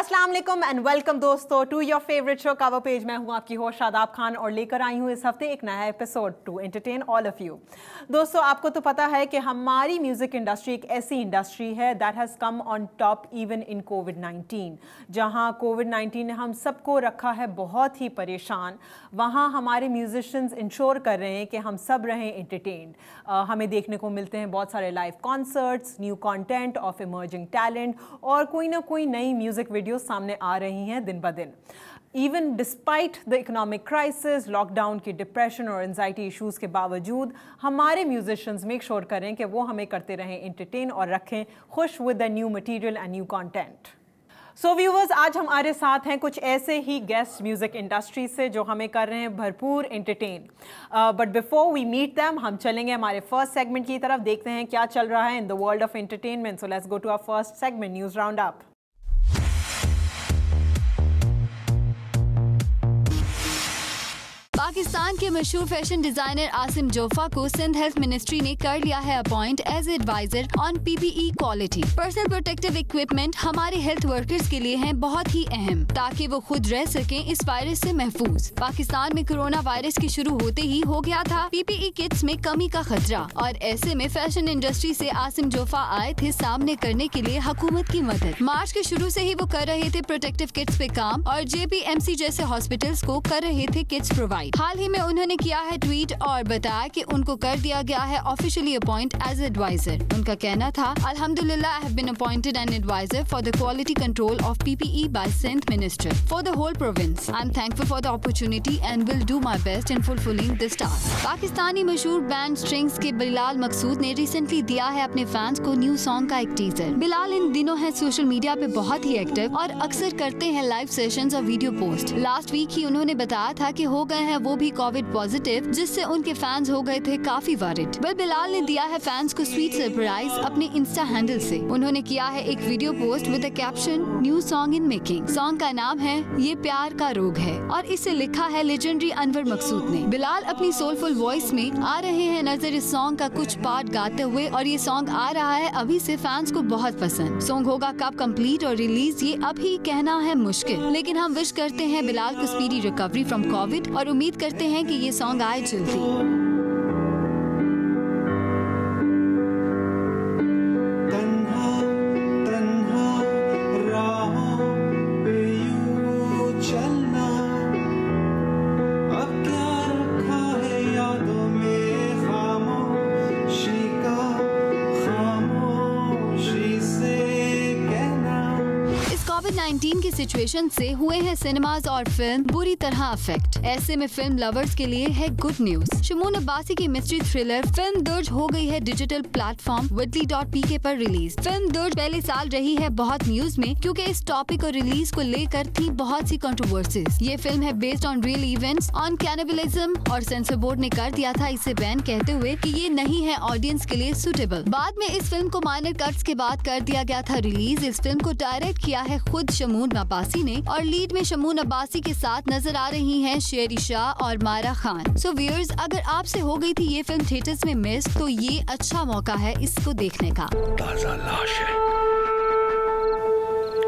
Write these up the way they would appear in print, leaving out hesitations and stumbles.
अस्सलाम वालेकुम and welcome दोस्तों to your favourite show cover page. मैं हूं आपकी होस्ट शादाब खान और लेकर आई हूं इस हफ्ते एक नया episode to entertain all of you. दोस्तों, आपको तो पता है कि हमारी म्यूजिक इंडस्ट्री एक ऐसी इंडस्ट्री है that has come on top even in कोविड-19। जहां कोविड-19 ने हम सबको रखा है बहुत ही परेशान, वहां हमारे म्यूजिशियंस इंश्योर कर रहे हैं कि हम सब रहें एंटरटेन्ड। हमें देखने को मिलते हैं बहुत सारे live concerts, new content of emerging talent और कोई ना कोई नई म्यूजिक वीडियो सामने आ रही हैं दिन ब दिन। Even despite the economic crisis, lockdown की डिप्रेशन और एंजाइटी इश्यूज के बावजूद हमारे म्यूजिशियंस मेक श्योर करें कि वो हमें करते रहें एंटरटेन और रखें खुश with the new material and new content. So viewers, आज हमारे साथ हैं कुछ ऐसे ही गेस्ट म्यूजिक इंडस्ट्री से जो हमें कर रहे हैं भरपूर entertain. But before we meet them, हम चलेंगे हमारे फर्स्ट सेगमेंट की तरफ, देखते हैं क्या चल रहा है in the world of entertainment. So let's go to our first segment, news round up. Pakistan के मशहूर फैशन डिजाइनर आसिम जोफा को सिंध हेल्थ मिनिस्ट्री ने कर लिया है appoint as advisor on PPE quality. Personal protective equipment हमारे हेल्थ वर्कर्स के लिए हैं बहुत ही अहम, ताकि वो खुद रह सकें इस वायरस से महफूज। पाकिस्तान में कोरोना वायरस के शुरू होते ही हो गया था पीपीई किट्स में कमी का खतरा, और ऐसे में फैशन इंडस्ट्री से आसिम जोफा आए थे सामने करने के लिए हुकूमत की मदद। मार्च के शुरू से ही वो कर रहे थे प्रोटेक्टिव किट्स पे काम और JPMC जैसे हॉस्पिटल्स को कर रहे थे किट्स प्रोवाइड। हाल ही में उन्होंने किया है ट्वीट और बताया कि उनको कर दिया गया है ऑफिशियली अपॉइंट एज एडवाइजर। उनका कहना था, अल्हम्दुलिल्लाह I have been appointed an advisor for the quality control of PPE by Sindh minister for the whole province. I am thankful for the opportunity and will do my best in fulfilling this task. Pakistani मशहूर band strings के बिलाल मकसूद ने recently दिया है अपने fans को new song का एक teaser. Bilal इन दिनों है सोशल मीडिया पे बहुत ही एक्टिव और अक्सर करते हैं लाइव सेशंस और वीडियो पोस्ट। लास्ट वीक ही उन्होंने बताया था कि हो गए हैं वो भी कोविड पॉजिटिव, जिससे उनके फैंस हो गए थे काफी वरिड। बिलाल ने दिया है फैंस को स्वीट सरप्राइज अपने इंस्टा हैंडल से। उन्होंने किया है एक video post with the caption new song in making. Song का नाम है ये प्यार का रोग है और इसे लिखा है लेजेंडरी अनवर मकसूद ने। बिलाल अपनी सोलफुल वॉइस में आ रहे हैं नजर इस सॉन्ग का कुछ पार्ट गाते हुए, और ये सॉन्ग आ रहा है अभी से फैंस को बहुत पसंद। सॉन्ग होगा कब कंप्लीट और रिलीज ये अभी कहना है मुश्किल, लेकिन हम विश करते हैं बिलाल को स्पीडी रिकवरी फ्रॉम कोविड और उम्मीद करते हैं कि ये सॉन्ग आए जल्दी। कोविड-19 की सिचुएशन से हुए हैं सिनेमाज और फिल्म बुरी तरह अफेक्ट। ऐसे में फिल्म लवर्स के लिए है गुड न्यूज। शमून अब्बासी की मिस्ट्री थ्रिलर फिल्म दर्ज हो गई है डिजिटल प्लेटफॉर्म Vidly.pk पर रिलीज। फिल्म दर्ज पहले साल रही है बहुत न्यूज में, क्योंकि इस टॉपिक और रिलीज को लेकर थी बहुत सी कंट्रोवर्सीज। ये फिल्म है based on real events on cannibalism और सेंसर बोर्ड ने कर दिया था इसे बैन, कहते हुए कि ये नहीं है ऑडियंस के लिए सुटेबल। बाद में इस फिल्म को माइनर कट्स के बाद कर दिया गया था रिलीज। इस फिल्म को डायरेक्ट किया है खुद शमून अब्बासी ने और लीड में शमून अब्बासी के साथ नजर आ रही हैं शेरी शाह और मायरा खान। सो व्यूअर्स, अगर आपसे हो गई थी ये फिल्म थिएटर्स में मिस, तो ये अच्छा मौका है इसको देखने का। ताजा लाश है,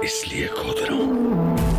इसलिए खोद रहा हूँ।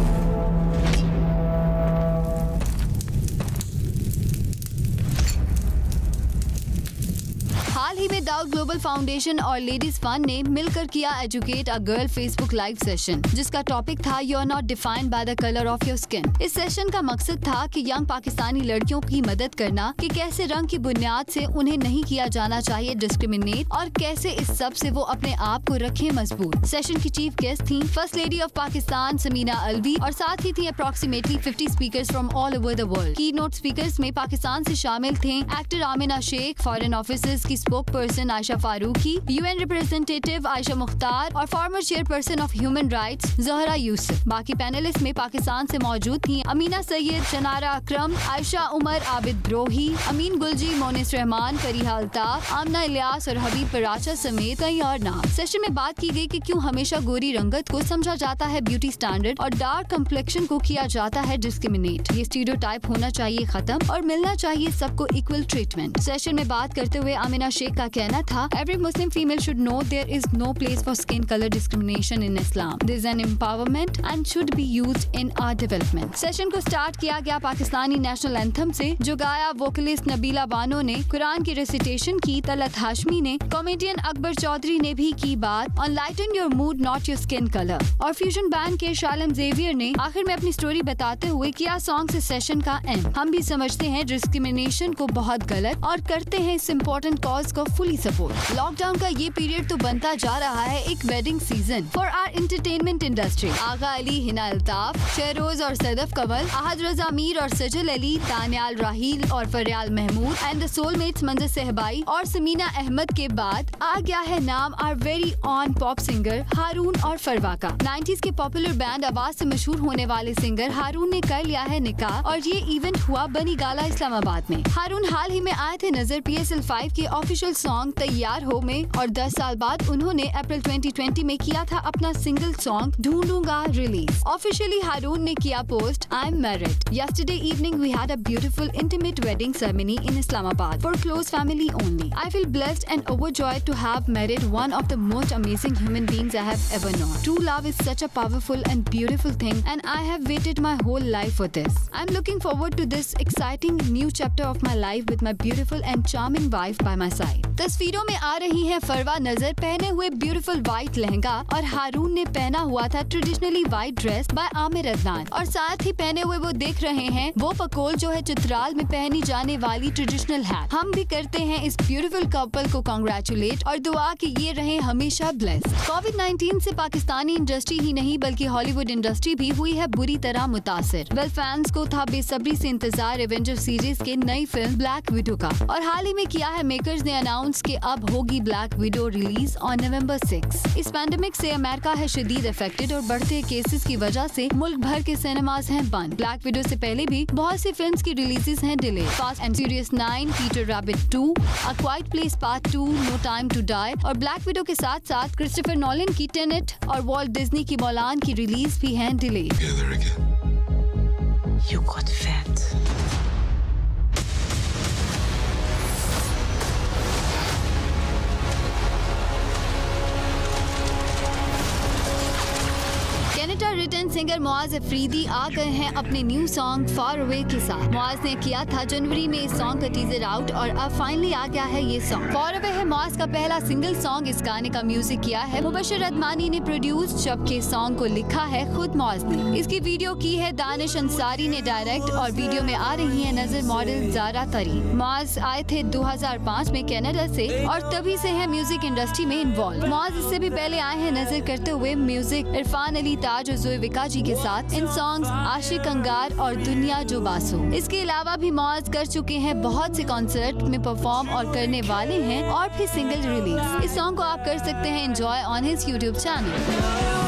हाल ही में दाऊद ग्लोबल फाउंडेशन और लेडीज फंड ने मिलकर किया educate a girl Facebook live session, जिसका टॉपिक था you are not defined by the colour of your skin. इस सेशन का मकसद था कि यंग पाकिस्तानी लड़कियों की मदद करना कि कैसे रंग की बुनियाद से उन्हें नहीं किया जाना चाहिए डिस्क्रिमिनेट, और कैसे इस सब से वो अपने आप को रखें मजबूत। सेशन की चीफ गेस्ट थी first lady of Pakistan Samina Alvi, और साथ ही थी approximately 50 speakers from all over the world. Keynote speakers में पाकिस्तान से शामिल थे actor Amina Sheikh, foreign officers की spokesperson Ayesha Farooqui, UN representative Ayesha Mukhtar और former chairperson of human rights Zahra Yusuf. बाकी पैनलिस्ट में पाकिस्तान से मौजूद थी अमीना सैयद, शनारा अकरम, आयशा उमर, आबिद ब्रोही, अमीन गुलजी, मोनिस रहमान, फरीहा अल्ताफ, आमना इलियास और हबीब पराचा समेत कई और नाम। सेशन में बात की गई कि क्यों हमेशा गोरी रंगत को समझा जाता है ब्यूटी स्टैंडर्ड और डार्क कम्प्लेक्शन को किया जाता है डिस्क्रिमिनेट। ये स्टीरियोटाइप होना चाहिए खत्म और मिलना चाहिए सबको इक्वल ट्रीटमेंट। सेशन में बात करते हुए आमिना शेख का कहना कहना था, every Muslim female should know there is no place for skin color discrimination in Islam. There is an empowerment and should be used in our development. Session को स्टार्ट किया गया पाकिस्तानी नेशनल एंथम से, जो गाया वोकलिस्ट नबीला बानो ने, कुरान की recitation की तलत हाशमी ने, कॉमेडियन अकबर चौधरी ने भी की बात on lighten your mood not your skin color, और फ्यूजन बैंड के शालम जेवियर ने आखिर में अपनी स्टोरी बताते हुए किया सॉन्ग से सेशन का एंड। हम भी समझते हैं डिस्क्रिमिनेशन को बहुत गलत और करते हैं इस इम्पोर्टेंट कॉज को फुली सपोर्ट। लॉकडाउन का ये पीरियड तो बनता जा रहा है एक wedding season for our entertainment industry. Agha Ali, Hina Altaf, Shahroz और सदफ कमल, अहद रजा मीर और सजल अली, तानियाल राहील और Faryal Mahmood and the soulmates Manzar Sehbai और समीना अहमद के बाद आ गया है नाम आर वेरी ऑन पॉप सिंगर हारून और फरवा का। 90s के पॉपुलर बैंड आवाज से मशहूर होने वाले सिंगर हारून ने कर लिया है निकाह और ये इवेंट हुआ बनी गाला इस्लामाबाद में। हारून हाल ही में आए थे नजर PSL 5 के ऑफिशियल सॉन्ग तैयार हो में और 10 साल बाद उन्होंने अप्रैल 2020 में किया था अपना सिंगल सॉन्ग ढूंढूंगा रिलीज। ऑफिशियली हारून ने किया post, I am married. Yesterday evening we had a beautiful intimate wedding ceremony in Islamabad for close family only. I feel blessed and overjoyed to have married one of the most amazing human beings I have ever known. True love is such a powerful and beautiful thing and I have waited my whole life for this. I'm looking forward to this exciting new chapter of my life with my beautiful and charming wife by my side. तस्वीरों में आ रही है फरवा नजर पहने हुए beautiful white lehenga और हारून ने पहना हुआ था traditionally white dress by Aamir Adnan और साथ ही पहने हुए वो देख रहे हैं वो पकोल जो है चित्राल में पहनी जाने वाली ट्रेडिशनल हैट। हम भी करते हैं इस ब्यूटीफुल कपल को कांग्रेचुलेट और दुआ कि ये रहे हमेशा ब्लेस्ड। कोविड-19 से पाकिस्तानी इंडस्ट्री ही नहीं बल्कि हॉलीवुड इंडस्ट्री भी हुई है बुरी तरह मुतासिर। वेल फैंस को था बेसब्री से इंतजार एवेंजर सीरीज के नई फिल्म ब्लैक विडो का और हाल ही में किया है मेकर्स ने अनाउंस कि अब होगी black window release on November 6। इस पैंडेमिक से अमेरिका है शदीद अफेक्टेड और बढ़ते केसेस की वजह से मुल्क भर के सिनेमाज हैं बंद। ब्लैक विडो से पहले भी बहुत सी फिल्म्स की रिलीजेस हैं delay. Fast and Furious 9, Peter Rabbit 2, A Quiet Place part 2, No Time to Die और ब्लैक विडो के साथ साथ क्रिस्टोफर नॉलन की टेनेट और वॉल्ट डिज्नी की मौलान की रिलीज भी हैं delay. You got fat. Canada return singer Muaz Afridi आ गए हैं अपने न्यू सॉन्ग फार अवे के साथ। मुआज ने किया था जनवरी में इस सॉन्ग का टीजर आउट और अब फाइनली आ गया है ये सॉन्ग। फार अवे है मुआज का पहला सिंगल सॉन्ग। इस गाने का म्यूजिक किया है मुबशर अदमानी ने प्रोड्यूस, जबकि सॉन्ग को लिखा है खुद मुआज ने। इसकी वीडियो की है दानिश अंसारी ने डायरेक्ट और वीडियो में आ रही है नजर मॉडल ज़ारा तरी। मुआज आए थे 2005 में कनाडा से और तभी से है म्यूजिक इंडस्ट्री में इन्वॉल्व। मुआज इससे भी पहले आए हैं नजर करते हुए म्यूजिक इरफान अली ताज और जोए विका जी के साथ इन सॉन्ग्स आशिक अंगार और दुनिया जो बासो। इसके अलावा भी मुआज कर चुके हैं बहुत से कॉन्सर्ट में परफॉर्म और करने वाले हैं और भी सिंगल रिलीज। इस सॉन्ग को आप कर सकते हैं enjoy on his YouTube channel.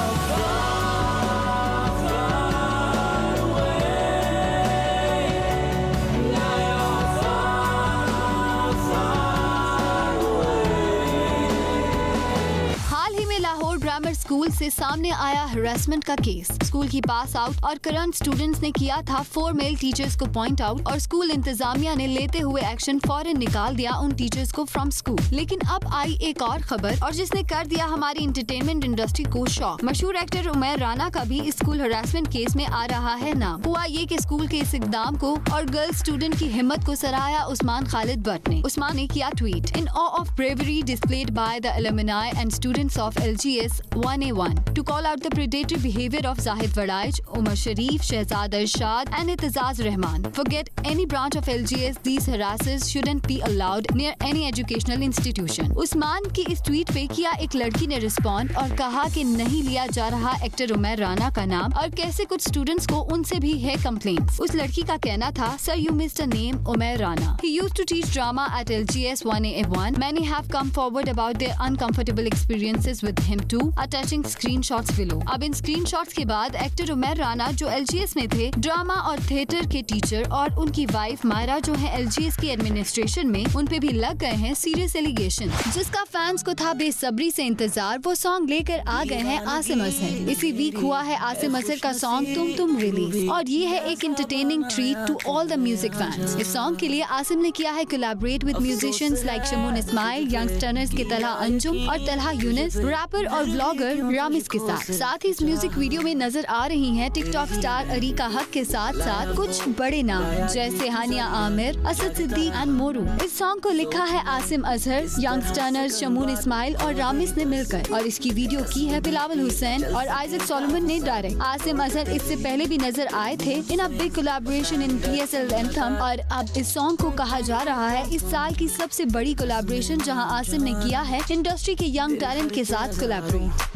Grammar school से सामने आया हरासमेंट का केस। स्कूल की पास आउट और करंट स्टूडेंट्स ने किया था 4 मेल टीचर्स को पॉइंट आउट और स्कूल इंतजामिया ने लेते हुए एक्शन फौरन निकाल दिया उन टीचर्स को फ्रॉम स्कूल। लेकिन अब आई एक और खबर और जिसने कर दिया हमारी इंटरटेनमेंट इंडस्ट्री को शॉक। मशहूर एक्टर उमैर राना का भी स्कूल हरासमेंट केस में आ रहा है नाम। हुआ ये कि स्कूल के इस इकदाम को और गर्ल स्टूडेंट की हिम्मत को सराहा उस्मान खालिद भट्ट ने। उस्मान ने किया tweet, in awe of bravery displayed by the alumni and students of LGS 1A1 to call out the predatory behavior of Zahid Wadaij, Umar Sharif, Shehzad Arshad and Itazaz Rahman. Forget any branch of LGS, these harassers shouldn't be allowed near any educational institution. Usman की इस tweet पे किया एक लड़की ने respond और कहा कि नहीं लिया जा रहा एक्टर उमैर राना का नाम और कैसे कुछ स्टूडेंट्स को उनसे भी है कंप्लेंट्स। उस लड़की का कहना था, sir you missed a name Umair Rana. He used to teach drama at LGS 1A1. Many have come forward about their uncomfortable experiences with him too. Attaching watching screenshots below. अब इन screenshots के बाद एक्टर उमर राना जो LGS में थे, drama और theatre के teacher और उनकी वाइफ मायरा जो है LGS की एडमिनिस्ट्रेशन में, उन पे भी लग गए हैं सीरियस एलिगेशन। जिसका फैंस को था बेसब्री से इंतजार, वो सॉन्ग लेकर आ गए हैं आसिम अजहर। इसी वीक हुआ है आसिम अजहर का सॉन्ग तुम रिलीज और ये है एक entertaining treat to all the music fans. इस सॉन्ग के लिए आसिम ने किया है collaborate with musicians like Shamoon Ismail, youngsters के तलहा अंजुम और तलहा यूनिस, रैपर और ब्लॉगर रामिस के साथ ही इस म्यूजिक वीडियो में नजर आ रही हैं टिकटॉक स्टार अरीका हक के साथ साथ कुछ बड़े नाम जैसे हानिया आमिर, असद सिद्दीक एंड मोरू। इस सॉन्ग को लिखा है आसिम अजहर, यंगस्टर्स, शमून इस्माइल और रामिस ने मिलकर और इसकी वीडियो की है बिलावल हुसैन और आइजक सोलोमन ने डायरेक्ट। आसिम अजहर इससे पहले भी नजर आए थे in a big collaboration in PSL anthem और अब इस सॉन्ग को कहा जा रहा है इस साल की सबसे बड़ी कोलैबोरेशन, जहां आसिम ने किया है इंडस्ट्री के यंग टैलेंट के साथ कोलैबोरेट।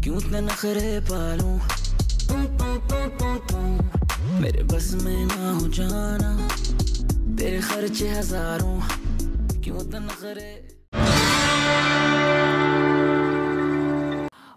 क्यों इतने नखरे पालूं, मेरे बस में ना हो जाना, तेरे खर्चे हजारों, क्यों इतने नखरे।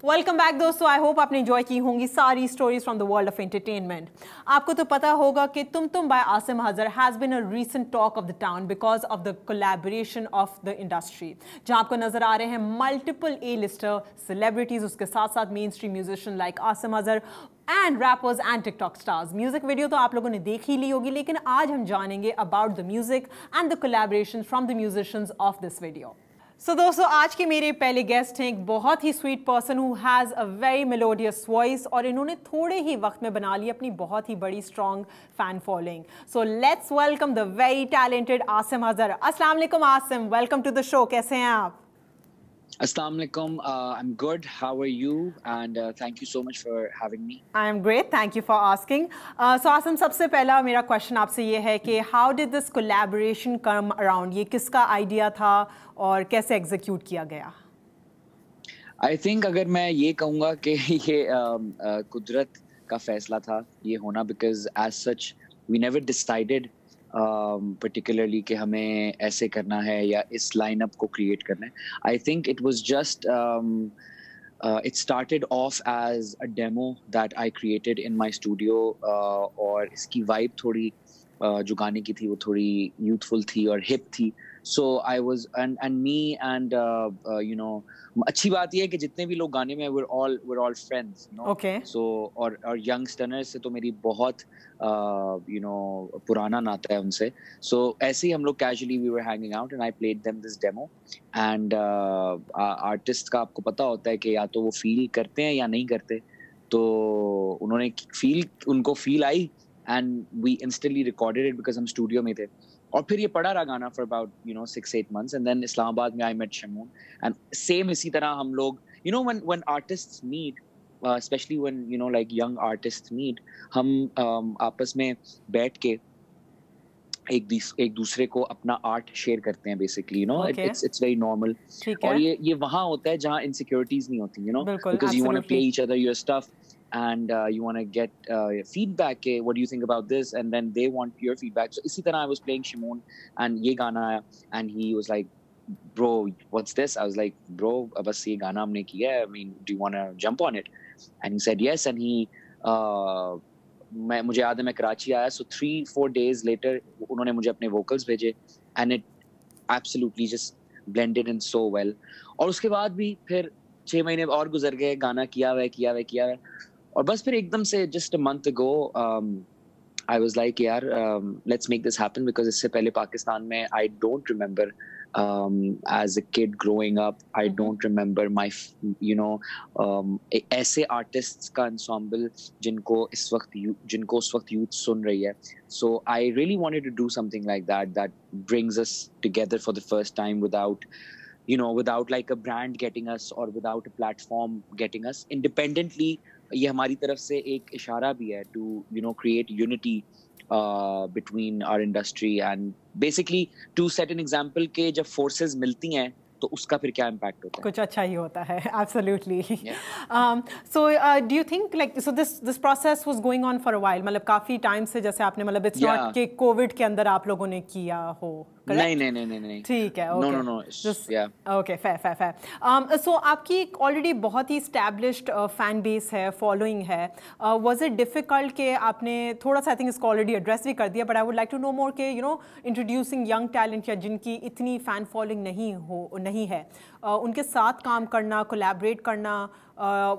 वेलकम बैक दोस्तों, आई होप आपने एंजॉय की होंगी सारी stories from the world of entertainment. आपको तो पता होगा कि Tum by Asim Azhar has been a recent talk of the town because of the collaboration of the industry, जहां आपको नजर आ रहे हैं मल्टीपल A-लिस्टर सेलिब्रिटीज, उसके साथ साथ main stream musician like Asim Azhar and rappers and TikTok stars. Music video तो आप लोगों ने देख ही ली होगी, लेकिन आज हम जानेंगे about the music and the collaboration from the musicians of this video. So दोस्तों, आज के मेरे पहले गेस्ट हैं एक बहुत ही sweet person who has a very melodious voice और इन्होंने थोड़े ही वक्त में बना ली अपनी बहुत ही बड़ी strong fan following. So let's welcome the very talented Asim Azhar. अस्सलाम वालेकुम Asim, welcome to the show. कैसे हैं आप? Assalamu alaikum. I'm good. How are you? And thank you so much for having me. I am great. Thank you for asking. So Asim, सबसे पहला मेरा question आपसे ये है कि how did this collaboration come around? ये किसका idea था और कैसे एग्जीक्यूट किया गया? I think अगर मैं ये कहूँगा कि ये कुदरत का फैसला था ये होना, because as such we never decided particularly कि हमें ऐसे करना है या इस लाइनअप को क्रिएट करना है. I think it was just it started off as a demo that I created in my studio और इसकी vibe थोड़ी जो गाने की थी वो थोड़ी youthful थी और hip थी. So I was and me and you know, अच्छी बात ये है कि जितने भी लोग गाने में we're all friends, you know? Okay. So और youngsters से तो मेरी बहुत you know पुराना नाता है उनसे. So ऐसे ही हम लोग casually we were hanging out and I played them this demo and artist का आपको पता होता है कि या तो वो feel करते हैं या नहीं करते. तो उन्होंने उनको feel I and we instantly recorded it because हम studio में थे. और फिर ये पड़ा रहा गाना for about 6-8 months and then Islamabad में I met Shamoon and same इसी तरह हम लोग when artists meet especially when like young artists meet हम आपस में बैठ के एक दूसरे को अपना आर्ट शेयर करते हैं basically Okay. it's very normal और ये वहाँ होता है जहाँ insecurities नहीं होती because you want to play each other your stuff and you want to get feedback what do you think about this and then they want your feedback. So इसी तरह I was playing Shamoon and ये गाना आया and he was like, bro what's this? I was like, bro बस ये गाना हमने किया है, I mean do you want to jump on it? And he said yes and he मुझे याद है मैं कराची आया, so 3-4 days later उन्होंने मुझे अपने vocals भेजे and it absolutely just blended in so well. और उसके बाद भी फिर 6 महीने और गुजर गए, गाना किया हुआ और बस फिर एकदम से just a month ago I was like यार let's make this happen because इससे पहले पाकिस्तान में I don't remember as a kid growing up I don't remember my ऐसे artists का ensemble जिनको उस वक्त youth सुन रही है. So I really wanted to do something like that brings us together for the first time without like a brand getting us or without a platform getting us. Independently ये हमारी तरफ से एक इशारा भी है to create unity between our industry and basically to set an example के जब forces मिलती हैं तो उसका फिर क्या इम्पैक्ट होता है? कुछ अच्छा ही होता है, absolutely. So do you think like so this process was going on for a while, मतलब काफी टाइम से, जैसे आपने मतलब it's not कि कोविड के अंदर आप लोगों ने किया हो, correct? नहीं ठीक है, okay. No. Okay, fair. So आपकी ऑलरेडी बहुत ही established fan base है, following है. Was it difficult कि आपने थोड़ा सा I think इसको ऑलरेडी एड्रेस भी कर दिया, but I would like to know more कि introducing young talent या जिनकी इतनी fan following नहीं है, उनके साथ काम करना, collaborate करना,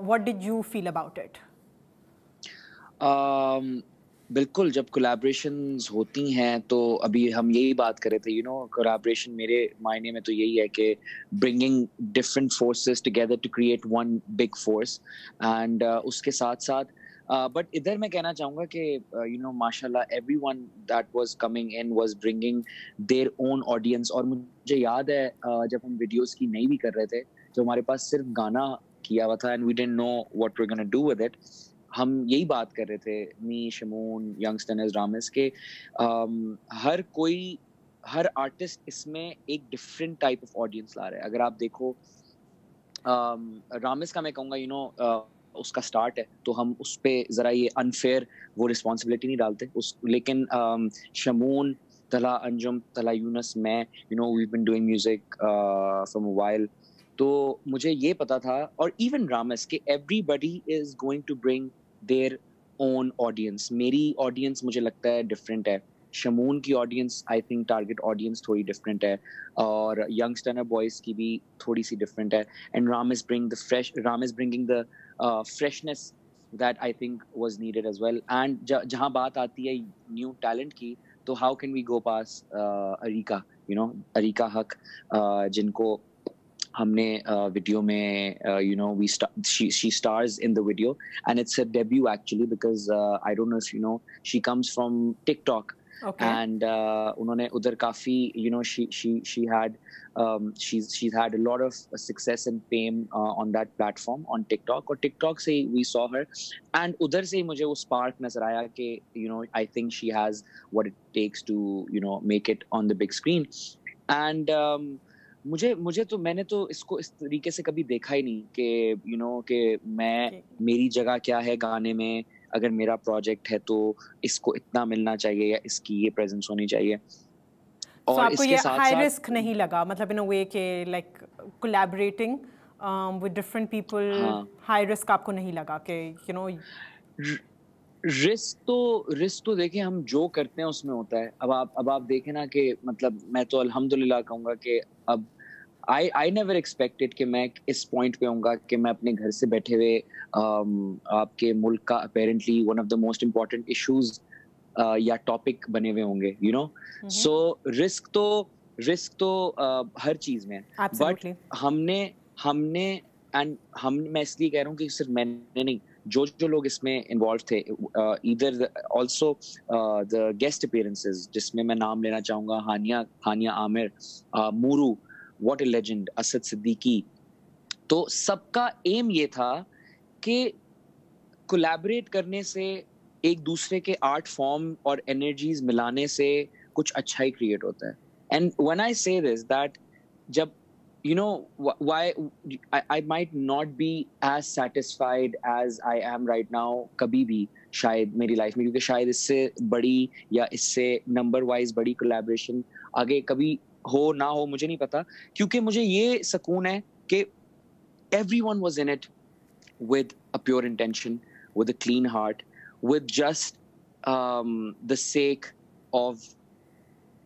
what did you feel about it? बिल्कुल, जब कोलैबोरेशंस होती हैं तो अभी हम यही बात कर रहे थे, कोलैबोरेशन मेरे मायने में तो यही है कि bringing different forces together to create one big force, and उसके साथ साथ बट इधर मैं कहना चाहूँगा कि माशाल्लाह everyone that was coming in was bringing their own audience. और मुझे याद है जब हम वीडियोस की नहीं भी कर रहे थे, तो हमारे पास सिर्फ गाना किया हुआ था, and we didn't know what we were gonna do with it. हम यही बात कर रहे थे, मी, शमून, यंगस्टर्स, रामिस, के हर आर्टिस्ट इसमें एक डिफरेंट टाइप ऑफ ऑडियंस ला रहा है। अगर आप देखो रामिस का मैं कहूँगा उसका स्टार्ट है, तो हम उस पे जरा ये अनफेयर वो रिस्पॉन्सिबिलिटी नहीं डालते लेकिन शमून, तला अंजुम, तला यूनस, मैं we been doing music from a while, तो मुझे ये पता था, और इवन रामिस, कि everybody is going to bring their own audience. मेरी ऑडियंस मुझे लगता है डिफरेंट है, शमून की audience I think target audience थोड़ी डिफरेंट है, और यंगस्टर बॉयज की भी थोड़ी सी डिफरेंट है, and Ramis bringing the freshness that I think was needed as well. And जहाँ बात आती है न्यू टैलेंट की, तो how can we go past अरीका, अरीका हक, जिनको हमने वीडियो में she stars in the video, and it's her debut actually, because I don't know if you know, she comes from TikTok. Okay. And उन्होंने उधर काफी she had she's had a lot of success and fame on that platform on TikTok, और TikTok से we saw her, and उधर से ही मुझे वो spark नजर आया कि I think she has what it takes to make it on the big screen. And मुझे तो मैंने तो इसको इस तरीके से कभी देखा ही नहीं कि कि मेरी जगह क्या है गाने में, अगर मेरा प्रोजेक्ट है तो इसको इतना मिलना चाहिए या इसकी ये प्रेजेंस होनी चाहिए। और आपको ये हाई रिस्क नहीं लगा, मतलब इन अ वे के like collaborating with different people, high risk आपको नहीं लगा कि रिस्क तो देखिए हम जो करते हैं उसमें होता है। अब आप देखें ना कि मतलब मैं तो अल्हम्दुलिल्लाह कहूँगा कि अब I never expected कि मैं इस पॉइंट पे होऊंगा कि मैं अपने घर से बैठे हुए आपके मुल्क का apparently one of the most important issues या टॉपिक बने हुए होंगे, so रिस्क तो हर चीज में है, बट हमने मैं इसलिए कह रहा हूँ कि सिर्फ मैंने नहीं, जो लोग इसमें इन्वॉल्व थे, इधर ऑल्सो द गेस्ट अपीयरेंसेस, जिसमें मैं नाम लेना चाहूंगा Hania Aamir, Mooroo, what a legend, Asad Siddiqui, तो सबका एम ये था कि कोलैबोरेट करने से, एक दूसरे के आर्ट फॉर्म और एनर्जीज मिलाने से कुछ अच्छा ही क्रिएट होता है। एंड व्हेन आई से दिस दैट जब why I might not be as satisfied as I am right now कभी भी शायद मेरी लाइफ में, क्योंकि शायद इससे बड़ी या इससे नंबर वाइज बड़ी कोलैबोरेशन आगे कभी हो ना हो, मुझे नहीं पता, क्योंकि मुझे ये सुकून है कि everyone was in it with a pure intention, with a clean heart, with just the sake of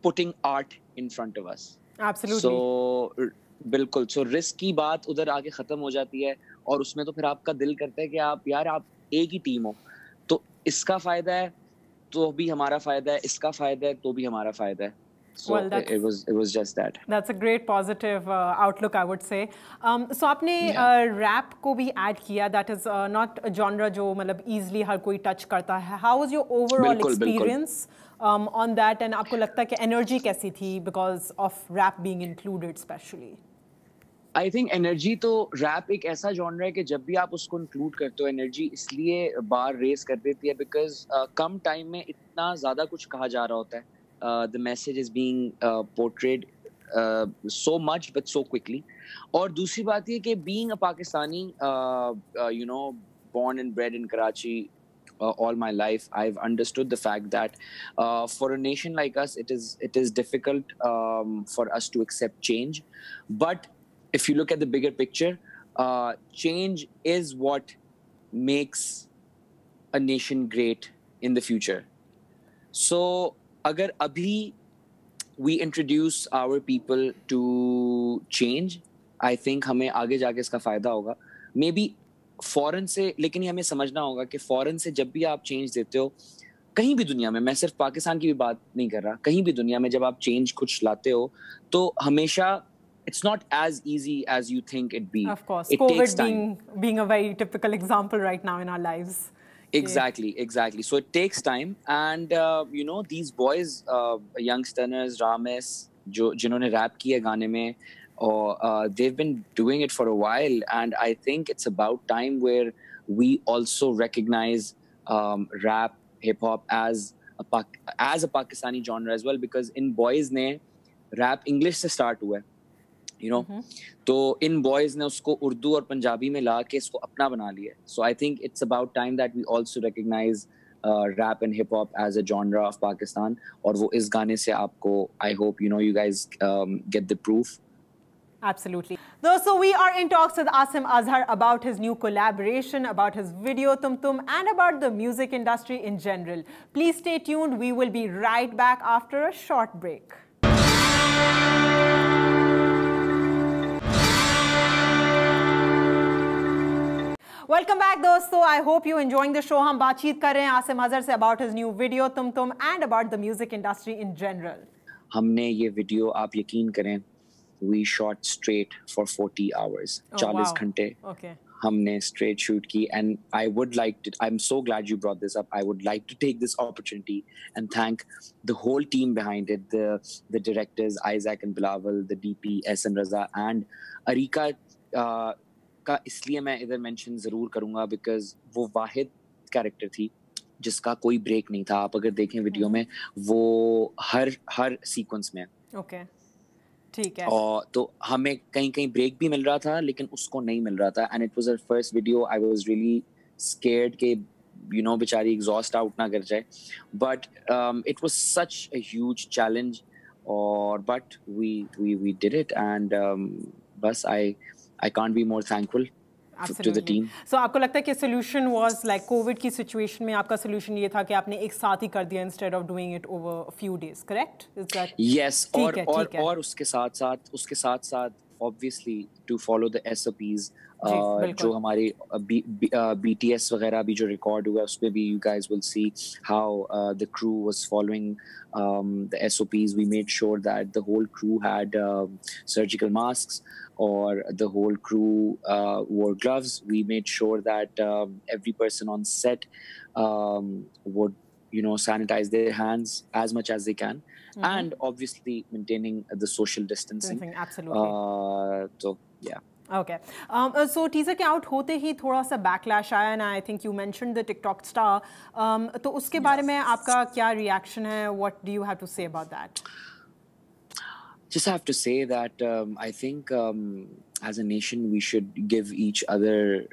putting art in front of us. Absolutely. So बिल्कुल, सो रिस्क की बात उधर आके खत्म हो जाती है, और उसमें तो फिर आपका दिल करता है कि आप एक ही टीम हो, तो इसका फायदा है तो भी हमारा फायदा है, इसका फायदा है तो भी हमारा फायदा है। So it was just that. That's a great positive outlook, I would say. So आपने rap को भी add किया, that is not a genre जो मतलब easily हर कोई touch करता है. How was your overall experience on that, and आपको लगता है कि energy कैसी थी because of rap being included especially? I think energy तो rap एक ऐसा genre है कि जब भी आप उसको include करते हो, energy इसलिए बार रेस कर देती है because कम time में इतना ज़्यादा कुछ कहा जा रहा होता है. The message is being portrayed so much but so quickly. और दूसरी बात ये कि being a Pakistani, you know, born and bred in Karachi all my life, I've understood the fact that for a nation like us, it is difficult for us to accept change. But if you look at the bigger picture, change is what makes a nation great in the future. So, agar abhi we introduce our people to change, I think हमें आगे जाके इसका फायदा होगा. Maybe foreign से, लेकिन ये हमें समझना होगा कि फॉरेन से जब भी आप चेंज देते हो कहीं भी दुनिया में, मैं सिर्फ पाकिस्तान की भी बात नहीं कर रहा, कहीं भी दुनिया में जब आप चेंज कुछ लाते हो तो हमेशा it's not as easy as you think it be. Of course, it COVID takes time. being a very typical example right now in our lives. Exactly. So it takes time, and you know, these boys, youngsters, Rames, जिन्होंने rap किया गाने में, or they've been doing it for a while, and I think it's about time where we also recognize rap, hip hop as a Pakistani genre as well, because in boys ने rap English से start हुआ है, you know, तो इन boys ने उसको उर्दू और पंजाबी में ला के इसको अपना बना लिया. So I think it's about time that we also recognize rap and hip hop as a genre of Pakistan. और वो इस गाने से आपको, I hope you know, you guys get the proof. Absolutely. So we are in talks with Asim Azhar about his new collaboration, about his video Tum Tum, and about the music industry in general. Please stay tuned. We will be right back after a short break. Welcome back दोस्तों. I hope you enjoying the show. हम बातचीत कर रहे हैं आसिम अजहर से about his new video Tum Tum and about the music industry in general. हमने ये video, आप यकीन करें, we shot straight for 40 hours. 40 घंटे हमने straight shoot की, and I would like to, I'm so glad you brought this up. I would like to take this opportunity and thank the whole team behind it, the directors Isaac and Bilawal, the DP SM Raza and Arika. का इसलिए मैं इधर mention जरूर करूंगा because वो वाहिद character थी जिसका कोई ब्रेक नहीं था. आप अगर देखें वीडियो में, वो हर सीक्वेंस में ठीक है, और तो हमें कहीं कहीं ब्रेक भी मिल रहा था लेकिन उसको नहीं मिल रहा था. And it was our first video. I was really scared के यू नो बेचारी एग्जॉस्ट आउट ना कर जाए, but it was such a huge challenge, और but we did it, and बस I can't be more thankful to the team. So आपको लगता है कि solution was like COVID की situation में आपका solution ये था कि आपने एक साथ ही कर दिया instead of doing it over a few days, correct? Is that? Yes, और उसके साथ obviously to follow the SOPs, जो हमारे BTS वगैरह भी जो record हुआ उसमें भी you guys will see how the crew was following the SOPs. We made sure that the whole crew had surgical masks, or the whole crew wore gloves. We made sure that every person on set would, you know, sanitize their hands as much as they can, and obviously maintaining the social distancing. Absolutely. So yeah. Okay. So teaser के out होते ही थोड़ा सा backlash आया, and I think you mentioned the TikTok star. तो उसके बारे में आपका क्या reaction है? What do you have to say about that? Just have to say that I think as a nation we should give each other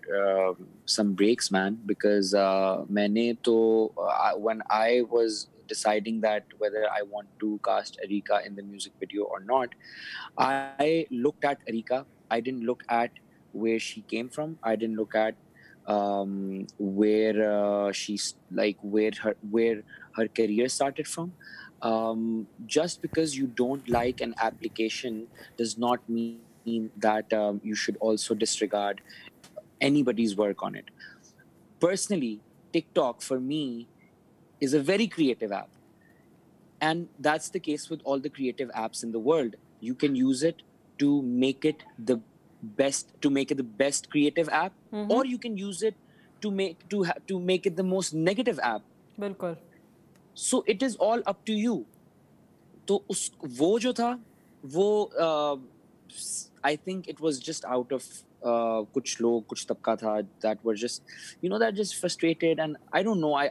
some breaks, man, because मैंने तो when I was deciding that whether I want to cast Arika in the music video or not, I looked at Arika. I didn't look at where she came from. I didn't look at where she's like where her career started from. Just because you don't like an application does not mean that you should also disregard anybody's work on it. Personally, TikTok for me is a very creative app, and that's the case with all the creative apps in the world. You can use it to make it the best creative app, or you can use it to make it the most negative app. बिल्कुल. So it is all up to you. तो वो जो था वो I think it was just out of कुछ लोग, कुछ तबका था that were just, you know, that just frustrated, and I don't know, I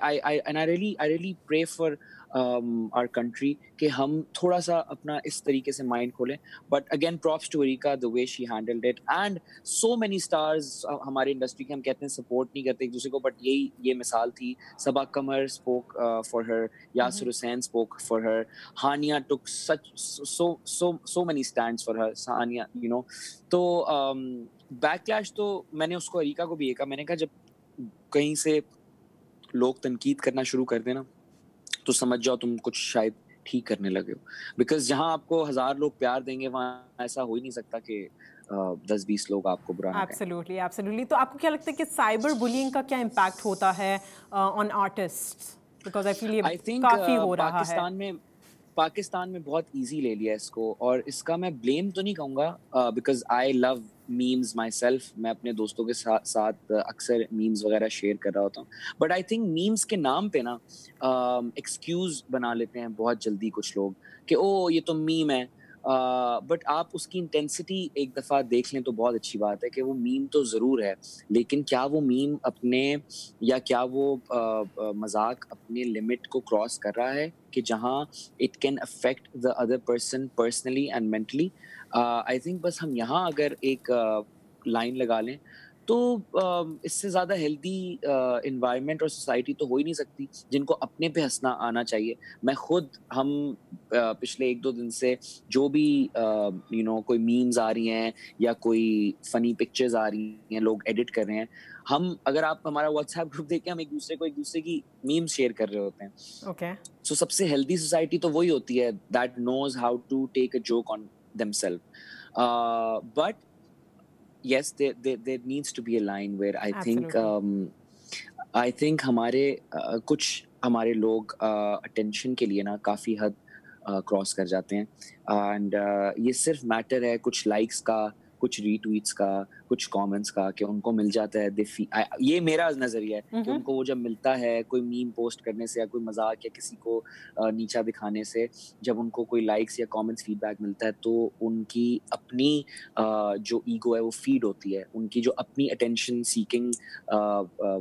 really pray for our country कि हम थोड़ा सा अपना इस तरीके से माइंड खोलें. But again, props to Erika, the way she handled it, and so many stars हमारे इंडस्ट्री के, हम कहते हैं सपोर्ट नहीं करते एक दूसरे को, बट ये मिसाल थी. सबा कमर spoke for her, Yasir Hussain spoke for her, Hania took so many stands for her, Hania, you know. तो बैकलैश तो मैंने उसको अरीका को भी ये कहा, मैंने कहा जब कहीं से लोग तनकीद करना शुरू कर देना तो समझ जाओ तुम कुछ शायद ठीक करने लगे हो, बिकॉज जहां आपको 1000 लोग प्यार देंगे वहां ऐसा हो ही नहीं सकता कि 10-20 लोग आपको बुरा ना कहें. एब्सोल्युटली. तो आपको क्या लगता है कि साइबर बुलिंग का क्या इम्पैक्ट होता है on artists, because I feel ये काफी हो रहा है. पाकिस्तान में बहुत इजी ले लिया इसको, और इसका मैं ब्लेम तो नहीं कहूँगा because I love memes my self. मैं अपने दोस्तों के साथ अक्सर मीम्स वगैरह शेयर कर रहा होता हूँ, बट आई थिंक मीम्स के नाम पे ना एक्सक्यूज बना लेते हैं बहुत जल्दी कुछ लोग कि ओ ये तो मीम है. बट आप उसकी इंटेंसिटी एक दफ़ा देख लें तो बहुत अच्छी बात है कि वो मीम तो ज़रूर है, लेकिन क्या वो मीम अपने या क्या वो मजाक अपने लिमिट को क्रॉस कर रहा है कि जहाँ it can affect the other person personally and mentally. I think बस हम यहाँ अगर एक लाइन लगा लें तो इससे ज़्यादा हेल्दी इन्वायरमेंट और सोसाइटी तो हो ही नहीं सकती जिनको अपने पे हंसना आना चाहिए. मैं खुद हम पिछले 1-2 दिन से जो भी कोई मीम्स आ रही हैं या कोई फनी पिक्चर्स आ रही हैं, लोग एडिट कर रहे हैं, हम अगर आप हमारा व्हाट्सएप ग्रुप देखें, हम एक दूसरे की मीम्स शेयर कर रहे होते हैं. ओके. सो सबसे हेल्दी सोसाइटी तो वही होती है that knows how to take a joke on themself. But yes, there needs to be a line where I think हमारे कुछ हमारे लोग attention के लिए ना काफ़ी हद क्रॉस कर जाते हैं, and ये सिर्फ मैटर है कुछ लाइक्स का, कुछ रीट्वीट्स का, कुछ कमेंट्स का कि उनको मिल जाता है. ये मेरा नजरिया है कि उनको वो जब मिलता है कोई मीम पोस्ट करने से या कोई मजाक या किसी को नीचा दिखाने से, जब उनको कोई लाइक्स या कमेंट्स फीडबैक मिलता है तो उनकी अपनी जो ईगो है वो फीड होती है, उनकी जो अपनी अटेंशन सीकिंग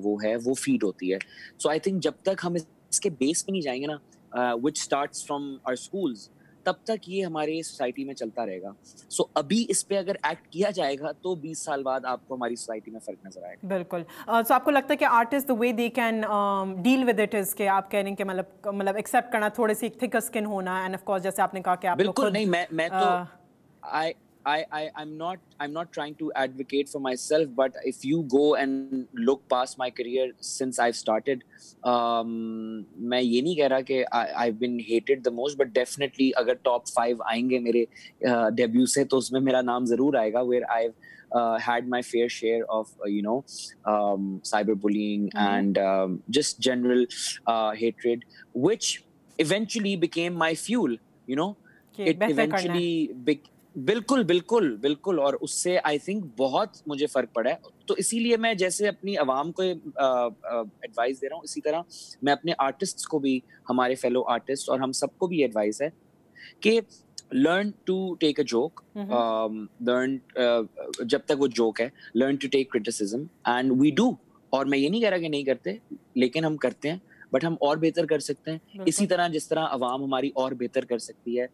वो है वो फीड होती है. सो आई थिंक जब तक हम इसके बेस पे नहीं जाएंगे ना, which starts from our schools, तब तक ये हमारे सोसाइटी में चलता रहेगा. सो अभी इस पे अगर एक्ट किया जाएगा तो 20 साल बाद आपको हमारी सोसाइटी में फर्क नजर आएगा. बिल्कुल. सो आपको लगता है कि artist the way they can deal with it is कि आप कह रहे हैं कि मतलब एक्सेप्ट करना, थोड़ी सी थिक स्किन होना, एंड ऑफ कोर्स जैसे आपने कहा कि आप बिल्कुल नहीं, मैं तो I'm not trying to advocate for myself, but if you go and look past my career since I've started, मैं ये नहीं कह रहा कि I've been hated the most, but definitely अगर top 5 आएंगे मेरे debut से तो उसमें मेरा नाम जरूर आएगा, where I've had my fair share of cyberbullying and just general hatred, which eventually became my fuel, it eventually बिल्कुल, और उससे आई थिंक बहुत मुझे फर्क पड़ा है. तो इसीलिए मैं जैसे अपनी आवाम को एडवाइस दे रहा हूँ, इसी तरह मैं अपने आर्टिस्ट्स को भी, हमारे फेलो आर्टिस्ट और हम सबको भी एडवाइस है कि learn to take a joke, learn जब तक वो जोक है, learn to take criticism, and we do. और मैं ये नहीं कह रहा कि नहीं करते, लेकिन हम करते हैं, बट हम और बेहतर कर सकते हैं. इसी तरह जिस तरह आवाम हमारी और बेहतर कर सकती है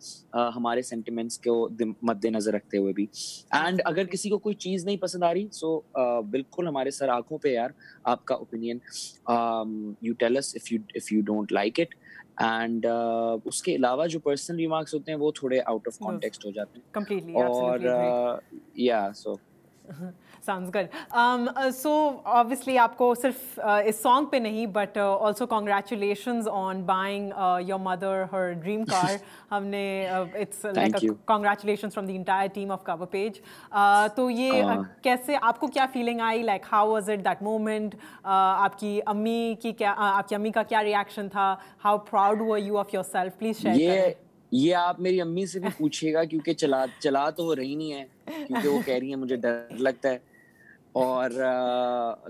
हमारे सेंटिमेंट्स को मद्देनजर रखते हुए भी. एंड अगर किसी को कोई चीज़ नहीं पसंद आ रही, सो बिल्कुल हमारे सर आंखों पे यार आपका opinion, you tell us if you don't like it. And उसके अलावा जो पर्सनल रिमार्क्स होते हैं वो थोड़े आउट ऑफ कॉन्टेक्स्ट हो जाते हैं. Completely, absolutely. सो Sounds good. So obviously आपको सिर्फ इस song पे नहीं, but also congratulations on buying your mother her dream car. हमने it's like a congratulations from the entire team of Cover Page. तो ये कैसे, आपको क्या feeling I, like how was it that moment? आपकी अम्मी का क्या reaction था? How proud were you of yourself? Please share करें. ये आप मेरी अम्मी से भी पूछिएगा, क्योंकि चला तो वो रही नहीं है, क्योंकि वो कह रही है मुझे डर लगता है. और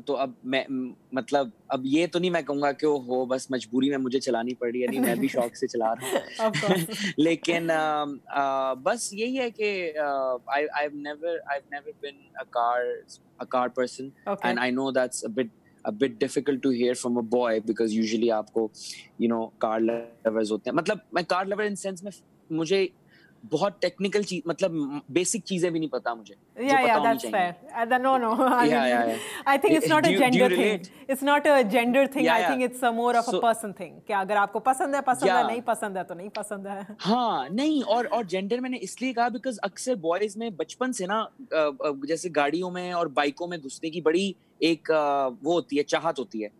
तो अब मैं मतलब अब ये तो नहीं मैं कहूँगा कि वो हो बस मजबूरी में मुझे चलानी पड़ रही है, नहीं, मैं भी शौक से चला रहा हूँ. लेकिन बस यही है कि I've never been a car person, and I know that's a a bit difficult to hear from a boy because usually आपको car lovers होते हैं, मतलब मैं car lover in sense में मुझे बहुत टेक्निकल चीज, मतलब बेसिक चीजें भी नहीं पता मुझे. Yeah, that's fair. No. I think it's not a gender thing. It's not a gender thing. I think it's more of a person thing. कि अगर आपको पसंद है, नहीं पसंद है तो नहीं पसंद है. हाँ, नहीं, और जेंडर मैंने इसलिए कहा बिकॉज अक्सर बॉयज में बचपन से ना जैसे गाड़ियों में और बाइकों में घुसने की बड़ी एक वो होती है, चाहत होती है.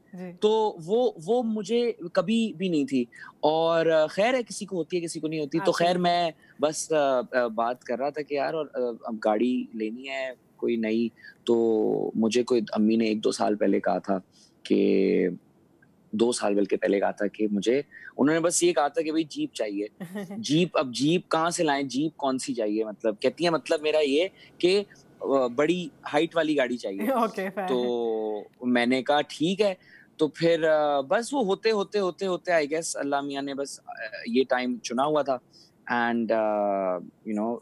तो वो मुझे कभी भी नहीं थी, और खैर है, किसी को होती है किसी को नहीं होती. तो खैर मैं बस बात कर रहा था कि यार और अब गाड़ी लेनी है कोई नई. तो मुझे कोई अम्मी ने 1-2 साल पहले कहा था कि 2 साल बल्कि पहले कहा था कि मुझे, उन्होंने बस ये कहा था कि भाई जीप चाहिए. जीप, अब जीप कहाँ से लाएं, जीप कौन सी चाहिए, मतलब कहती है मतलब मेरा ये कि बड़ी हाइट वाली गाड़ी चाहिए. तो मैंने कहा ठीक है. तो फिर बस वो होते आई गेस अल्लाह मियां ने बस ये टाइम चुना हुआ था. And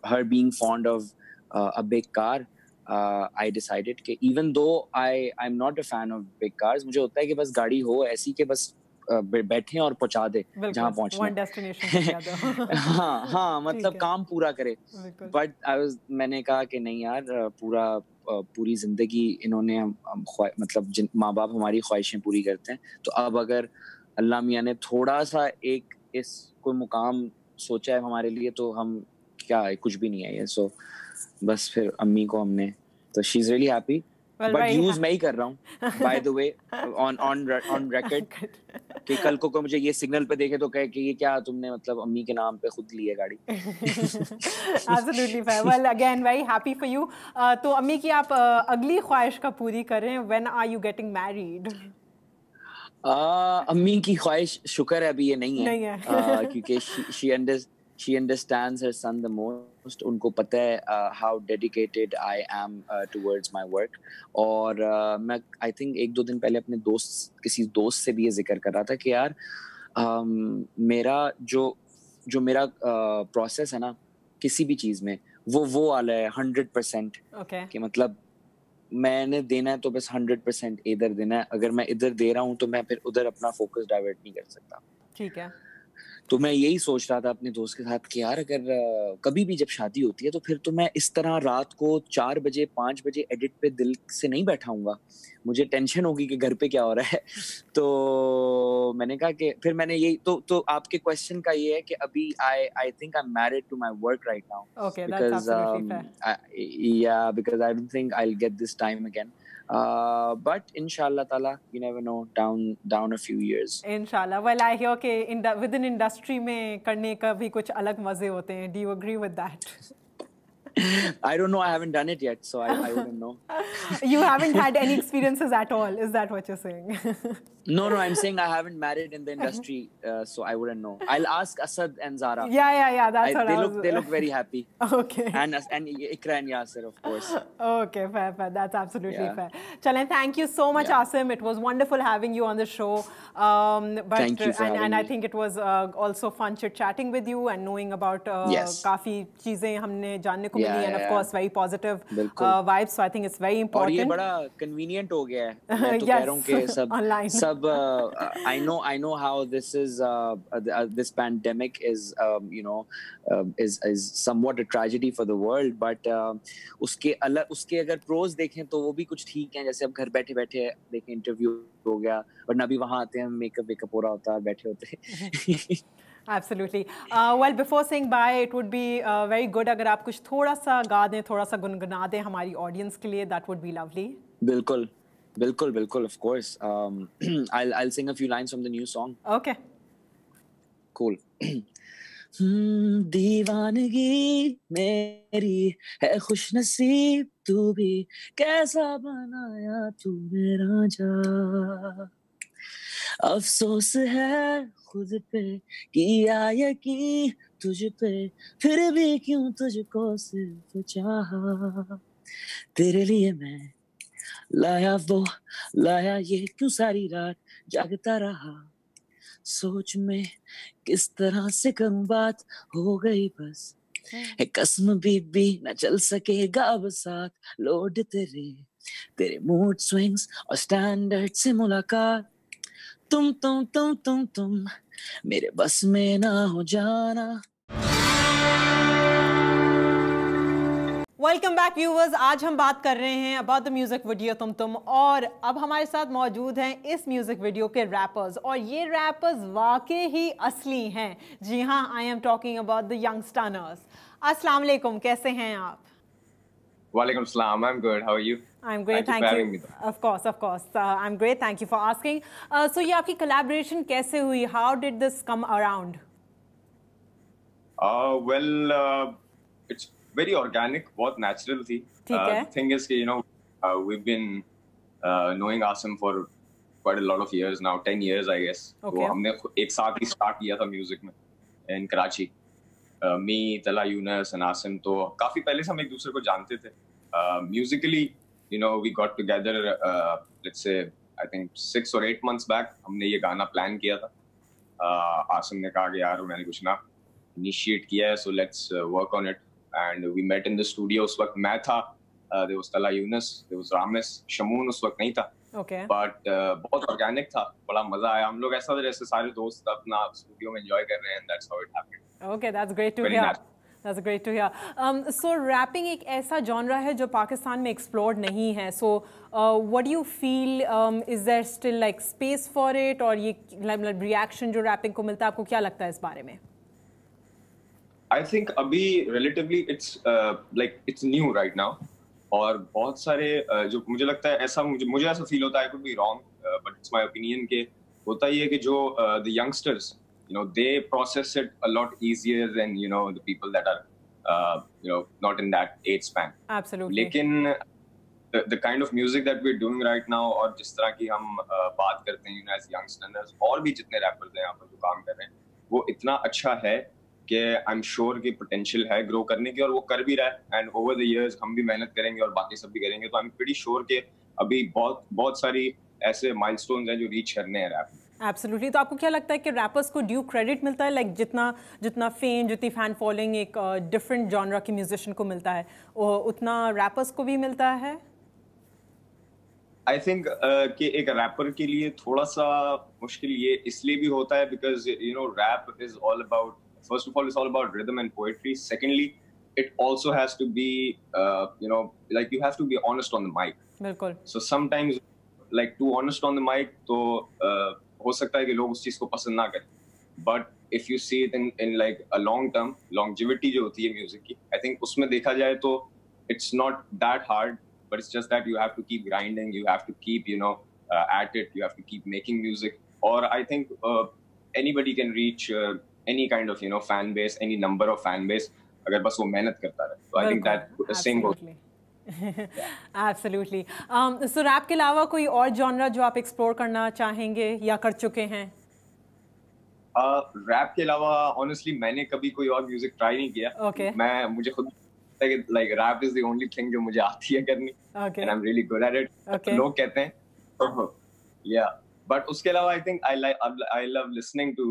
her being fond of a big car, I decided कि even though I'm not a fan of big cars, मुझे होता है कि बस गाड़ी हो ऐसी कि बस बैठे और पहुंचा दे जहाँ पहुंचना है. हाँ, मतलब काम पूरा करे. बट मैंने कहा कि नहीं यार, पूरी जिंदगी इन्होंने मतलब माँ बाप हमारी ख्वाहिशें पूरी करते हैं. तो अब अगर अल्लाह मियां ने थोड़ा सा एक इस कोई मुकाम सोचा है हमारे लिए, तो हम क्या है, कुछ भी नहीं है ये. सो बस फिर अम्मी को हमने, तो she is really happy. But use मैं ही कर रहा हूँ by the way, on record, कि कल को मुझे ये सिग्नल पे देखे तो कहे कि ये क्या तुमने मतलब अम्मी के नाम पे खुद ली है गाड़ी. Absolutely fair. Well, again, very happy for you. तो अम्मी की आप अगली ख्वाहिश का पूरी करें. When are you getting married? अम्मी की ख्वाहिश शुक्र है अभी ये नहीं है. क्योंकि she understands her son the most. उनको पता है how dedicated I am towards my work. और मैं I think 1-2 दिन पहले अपने किसी दोस्त से भी ये जिक्र कर रहा था कि यार मेरा जो मेरा प्रोसेस है ना किसी भी चीज में, वो वाला है 100%. कि मतलब मैंने देना है तो बस 100% इधर देना है. अगर मैं इधर दे रहा हूँ तो मैं फिर उधर अपना फोकस डाइवर्ट नहीं कर सकता. ठीक है. तो मैं यही सोच रहा था अपने दोस्त के साथ कि यार अगर कभी भी जब शादी होती है तो फिर तो मैं इस तरह रात को 4 बजे 5 बजे एडिट पे दिल से नहीं बैठाऊंगा. मुझे टेंशन होगी कि घर पे क्या हो रहा है. तो मैंने कहा कि फिर मैंने यही तो आपके क्वेश्चन का ये है कि अभी I think I am married to my work right now. Okay, that's absolutely fair. Because I don't think I'll get this time again. But inshallah ta'ala, you never know, down a few years. Inshallah. Well, I hear कि within industry में करने का भी कुछ अलग मजे होते हैं. Do you agree with that? I don't know. I haven't done it yet, so I wouldn't know. You haven't had any experiences at all. Is that what you're saying? No, I'm saying I haven't married in the industry, so I wouldn't know. I'll ask Asad and Zara. Yeah. That's what they look very happy. Okay. And Ikra and Yasir, of course. Okay, fair. That's absolutely fair. Chalen, thank you so much, Asim. It was wonderful having you on the show. Thank you for having me. I think it was also fun chit-chatting with you and knowing about काफी चीजें हमने जानने को मिली, and of course very positive vibes. So I think it's very important. और ये बड़ा convenient हो गया है. मैं तो कह रहा हूँ कि सब I know how this is this pandemic is is somewhat a tragedy for the world, but उसके अगर pros देखें तो वो भी कुछ ठीक हैं. जैसे अब घर बैठे देखें इंटरव्यू हो गया, वरना भी वहाँ आते हैं मेकअप हो रहा होता है, बैठे होते हैं. Absolutely. Well, before saying bye, it would be very good अगर आप कुछ थोड़ा सा गा दें, थोड़ा सा गुनगुना दें हमारी ऑडियंस के लिए. That would be lovely. बिल्कुल, of course. I'll sing a few lines from the new song. Okay. Cool. दीवानगी मेरी है खुशनसीब तू भी, कैसा बनाया तूने राजा. अफसोस है खुद पे किया यकीन तुझ पे, फिर भी क्यों तुझको सिर्फ चाहा. तेरे लिए मैं लाया ये क्यों सारी रात जागता रहा. सोच में किस तरह से करूं बात, हो गई बस है कसम बीबी न चल सकेगा अब साथ. लोड तेरे तेरे मूड स्विंग्स और स्टैंडर्ड से मुलाकात, तुम मेरे बस में ना हो जाना। Welcome back viewers. आज हम बात कर रहे हैं अबाउट द म्यूजिक वीडियो तुम और अब हमारे साथ मौजूद हैं इस म्यूजिक वीडियो के रैपर्स और ये रैपर्स वाकई ही असली हैं। जी हाँ, I am talking about the youngsters. अस्सलाम वालेकुम, कैसे हैं आप? Walaikum salam. I'm good. How are you? I'm great, thank Thank you for having you. me. Of course. I'm great, thank you for asking. So ये आपकी collaboration कैसे हुई? How did this come around? It's very organic, बहुत natural थी. ठीक है. The thing is कि we've been knowing Asim for quite a lot of years now, 10 years I guess. Okay. तो हमने एक साथ ही start किया था music में in Karachi. Me, Tala Yunus and Asim, तो काफी पहले से हम एक दूसरे को जानते थे. Musically, we got together, let's say, I think 6 or 8 months back. हमने ये गाना plan किया था. Asim ने कहा कि यार मैंने कुछ ना initiate किया है, so let's work on it. And we met in the studio. उस वक्त मैं था, there was Tala Yunus, there was Ramis, Shamoon उस वक्त नहीं था. Okay. But बहुत organic था, बड़ा मजा आया. हम लोग ऐसा जैसे सारे दोस्त अपना स्टूडियो में enjoy कर रहे हैं, and that's how it happened. Okay, that's great to Very hear. natural. That's great to hear. So rapping एक ऐसा genre है जो पाकिस्तान में explored नहीं है. So what do you feel? Is there still like space for it? और ये reaction जो rapping को मिलता है, आपको क्या लगता है इस बारे में? I think अभी relatively it's new right now. और बहुत सारे जो मुझे लगता है ऐसा मुझे ऐसा feel होता है, I could be wrong, but it's my opinion के होता ये है कि जो the youngsters, they process it a lot easier than the people that are not in that age span. Absolutely. लेकिन the kind of music that we're doing right now और जिस तरह की हम बात करते हैं as youngsters और भी जितने rappers हैं यहाँ पर जो काम कर रहे हैं, वो इतना अच्छा है कि I'm sure कि potential है grow करने की और वो कर भी रहा है, and over the years हम भी मेहनत करेंगे और बाकी सब भी करेंगे, तो I'm pretty sure कि अभी बहुत सारी ऐसे milestones हैं जो reach करने हैं rap में. Absolutely. तो आपको क्या लगता है कि रैपर्स को ड्यू क्रेडिट मिलता है, लाइक जितना फेम, जितनी फैन फॉलोइंग एक डिफरेंट जॉनरा के म्यूजिशियन को मिलता है, उतना रैपर्स को भी मिलता है? आई थिंक कि एक रैपर के लिए थोड़ा सा मुश्किल ये इसलिए भी होता है because rap is all about, first of all it's all about rhythm and poetry. Secondly it also has to be like you have to be honest on the mic. बिल्कुल. So sometimes like too honest on the mic तो हो सकता है कि लोग उस चीज को पसंद ना करें, but if you see it in like a long term, longevity जो होती है म्यूजिक की, I think उसमें देखा जाए तो it's not that hard, but it's just that you have to keep grinding, you have to keep at it, you have to keep making music. Or I think anybody can reach any kind of fan base, any number of fan base अगर बस वो मेहनत करता रहे. So I think that same goes. Absolutely. So rap के अलावा कोई और जॉनरा जो आप एक्सप्लोर करना चाहेंगे या कर चुके हैं? रैप के अलावा ऑनेस्टली मैंने कभी कोई और म्यूजिक ट्राई नहीं किया. Okay. मुझे खुद like rap is the only thing जो मुझे आती है करनी. Okay. And I'm really good at it. Okay. लोग कहते हैं. Yeah. But उसके अलावा I think I love listening to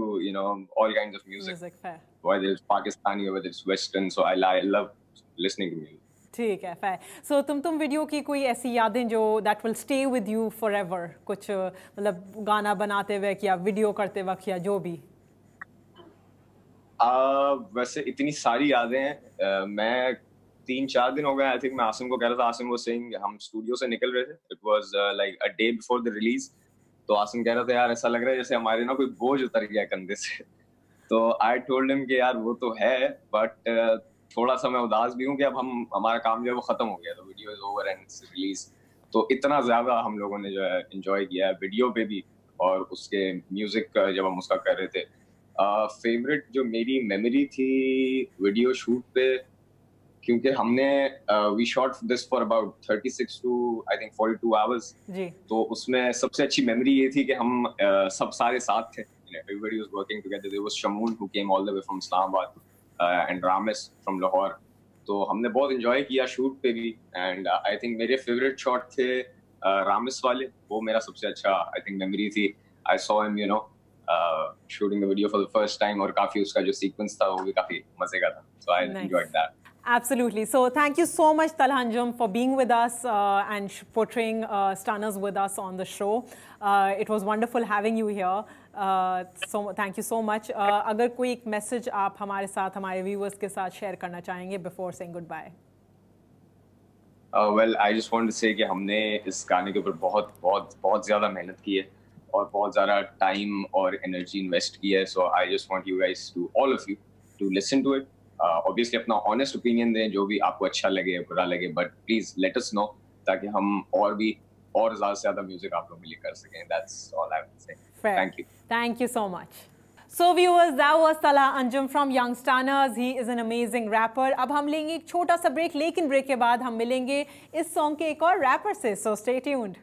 all kinds of music. Music, fair. Whether it's Pakistani or whether it's Western, so I love listening to music. ठीक है, fair. So तुम video की कोई ऐसी यादें जो that will stay with you forever, कुछ मतलब गाना बनाते वक्त या वीडियो करते वक्त या जो भी? वैसे इतनी सारी यादें हैं. मैं 3-4 दिन हो गए आई थिंक मैं आसिम को कह रहा था, आसिम वो सेइंग हम स्टूडियो से निकल रहे थे, it was like a day before the release, तो आसिम कह रहा था यार ऐसा लग रहा है जैसे हमारे ना कोई बोझ उतर गया कंधे से. तो आई टोल्ड हिम कि यार वो तो है, बट थोड़ा सा मैं उदास भी हूँ कि अब हमारा काम जो है वो खत्म हो गया, तो video is over and it's release. तो इतना ज्यादा हम लोगों ने जो है एंजॉय किया है वीडियो पे भी और उसके म्यूजिक जब हम उसका कर रहे थे. फेवरेट जो मेरी मेमोरी थी वीडियो शूट पे, क्योंकि हमने we shot this for about 36 to I think 42 hours जी. तो उसमें सबसे अच्छी मेमोरी ये थी कि हम सब सारे साथ थे. Everybody was working together. There was Shamoon who came all the way from Islamabad and Ramis from Lahore. तो हमने बहुत एंजॉय किया शूट पे भी. एंड आई थिंक मेरे फेवरेट शॉट थे रामिस वाले, वो मेरा सबसे अच्छा आई थिंक मेमोरी थी. I saw him shooting the video for the first time और काफी उसका जो सीक्वेंस था वो भी काफी मजे का था. So I enjoyed that. Absolutely. So thank you so much, Talha Anjum, for being with us and portraying Stunners with us on the show. It was wonderful having you here. So thank you so much. अगर कोई एक message आप हमारे साथ, हमारे viewers के साथ share करना चाहेंगे before saying goodbye? Well, I just want to say कि हमने इस गाने के ऊपर बहुत ज़्यादा मेहनत की है और बहुत ज़्यादा टाइम और एनर्जी इन्वेस्ट की है. So I just want you guys to, all of you, to listen to it. Obviously अपना honest opinion दें, जो भी आपको अच्छा लगे बुरा लगे, but please let us know ताकि हम और ज़्यादा से ज़्यादा म्यूजिक आप लोग मिल कर सकें. That's all I have to say. Fair. Thank you. Thank you so much. So viewers, that was Talha Anjum from Young Stunners. He is an amazing rapper. अब हम लेंगे एक छोटा सा ब्रेक, लेकिन ब्रेक के बाद हम मिलेंगे इस सॉन्ग के एक और रैपर से. So stay tuned.